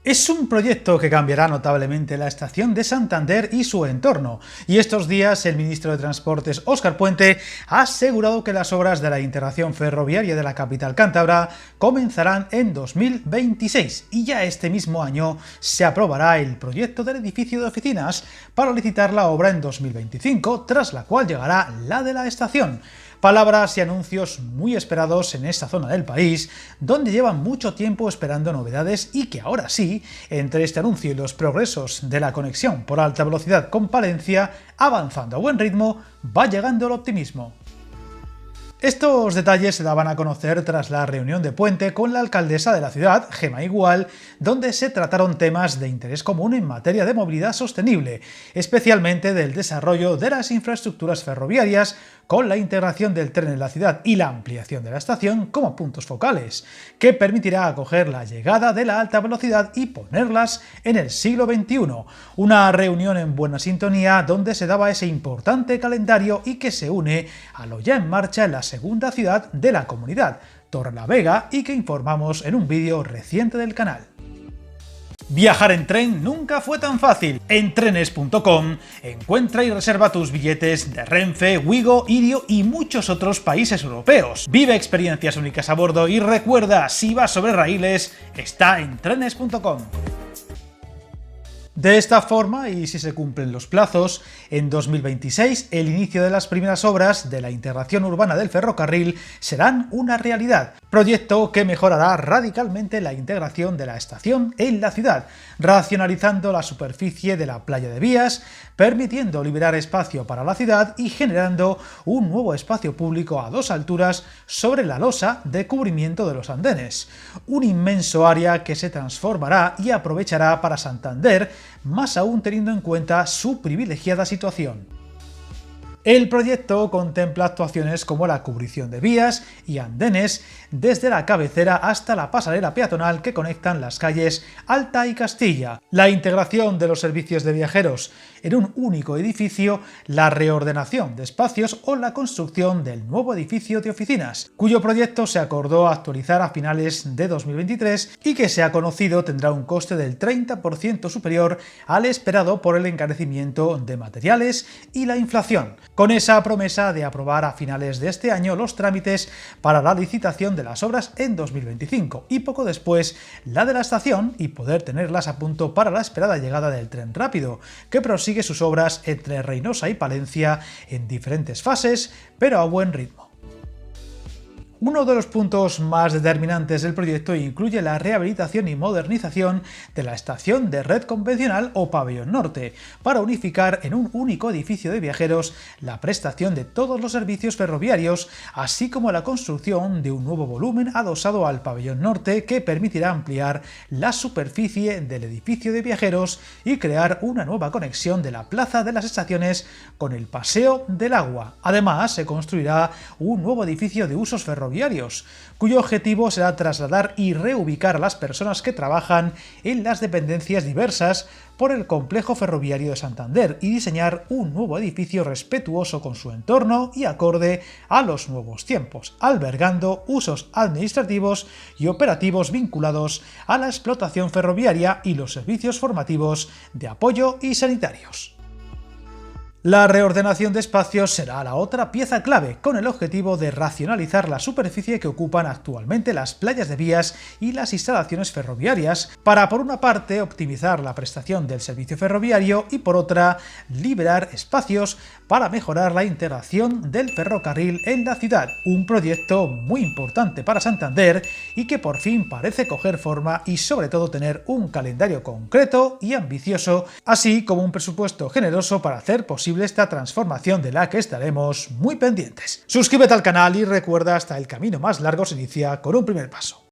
Es un proyecto que cambiará notablemente la estación de Santander y su entorno, y estos días el ministro de Transportes, Óscar Puente, ha asegurado que las obras de la integración ferroviaria de la capital cántabra comenzarán en 2026, y ya este mismo año se aprobará el proyecto del edificio de oficinas para licitar la obra en 2025, tras la cual llegará la de la estación. Palabras y anuncios muy esperados en esta zona del país, donde llevan mucho tiempo esperando novedades y que ahora sí, entre este anuncio y los progresos de la conexión por alta velocidad con Palencia, avanzando a buen ritmo, va llegando el optimismo. Estos detalles se daban a conocer tras la reunión de Puente con la alcaldesa de la ciudad, Gemma Igual, donde se trataron temas de interés común en materia de movilidad sostenible, especialmente del desarrollo de las infraestructuras ferroviarias, con la integración del tren en la ciudad y la ampliación de la estación como puntos focales, que permitirá acoger la llegada de la alta velocidad y ponerlas en el siglo XXI. Una reunión en buena sintonía donde se daba ese importante calendario y que se une a lo ya en marcha en la segunda ciudad de la comunidad, Torrelavega, y que informamos en un vídeo reciente del canal. Viajar en tren nunca fue tan fácil. En trenes.com encuentra y reserva tus billetes de Renfe, Wigo, Irio y muchos otros países europeos. Vive experiencias únicas a bordo y recuerda, si vas sobre raíles, está en trenes.com. De esta forma, y si se cumplen los plazos, en 2026 el inicio de las primeras obras de la integración urbana del ferrocarril serán una realidad, proyecto que mejorará radicalmente la integración de la estación en la ciudad, racionalizando la superficie de la playa de vías, permitiendo liberar espacio para la ciudad y generando un nuevo espacio público a dos alturas sobre la losa de cubrimiento de los andenes, un inmenso área que se transformará y aprovechará para Santander, más aún teniendo en cuenta su privilegiada situación. El proyecto contempla actuaciones como la cubrición de vías y andenes desde la cabecera hasta la pasarela peatonal que conectan las calles Alta y Castilla, la integración de los servicios de viajeros en un único edificio, la reordenación de espacios o la construcción del nuevo edificio de oficinas, cuyo proyecto se acordó actualizar a finales de 2023 y que se ha conocido tendrá un coste del 30% superior al esperado por el encarecimiento de materiales y la inflación, con esa promesa de aprobar a finales de este año los trámites para la licitación de las obras en 2025 y poco después la de la estación y poder tenerlas a punto para la esperada llegada del tren rápido, que prosigue sus obras entre Reynosa y Palencia en diferentes fases, pero a buen ritmo. Uno de los puntos más determinantes del proyecto incluye la rehabilitación y modernización de la estación de red convencional o pabellón norte, para unificar en un único edificio de viajeros la prestación de todos los servicios ferroviarios, así como la construcción de un nuevo volumen adosado al pabellón norte que permitirá ampliar la superficie del edificio de viajeros y crear una nueva conexión de la plaza de las estaciones con el Paseo del Agua. Además, se construirá un nuevo edificio de usos ferroviarios, cuyo objetivo será trasladar y reubicar a las personas que trabajan en las dependencias diversas por el complejo ferroviario de Santander y diseñar un nuevo edificio respetuoso con su entorno y acorde a los nuevos tiempos, albergando usos administrativos y operativos vinculados a la explotación ferroviaria y los servicios formativos de apoyo y sanitarios. La reordenación de espacios será la otra pieza clave, con el objetivo de racionalizar la superficie que ocupan actualmente las playas de vías y las instalaciones ferroviarias, para por una parte optimizar la prestación del servicio ferroviario y por otra liberar espacios para mejorar la integración del ferrocarril en la ciudad, un proyecto muy importante para Santander y que por fin parece coger forma y sobre todo tener un calendario concreto y ambicioso, así como un presupuesto generoso para hacer posible esta transformación de la que estaremos muy pendientes. Suscríbete al canal y recuerda, hasta el camino más largo se inicia con un primer paso.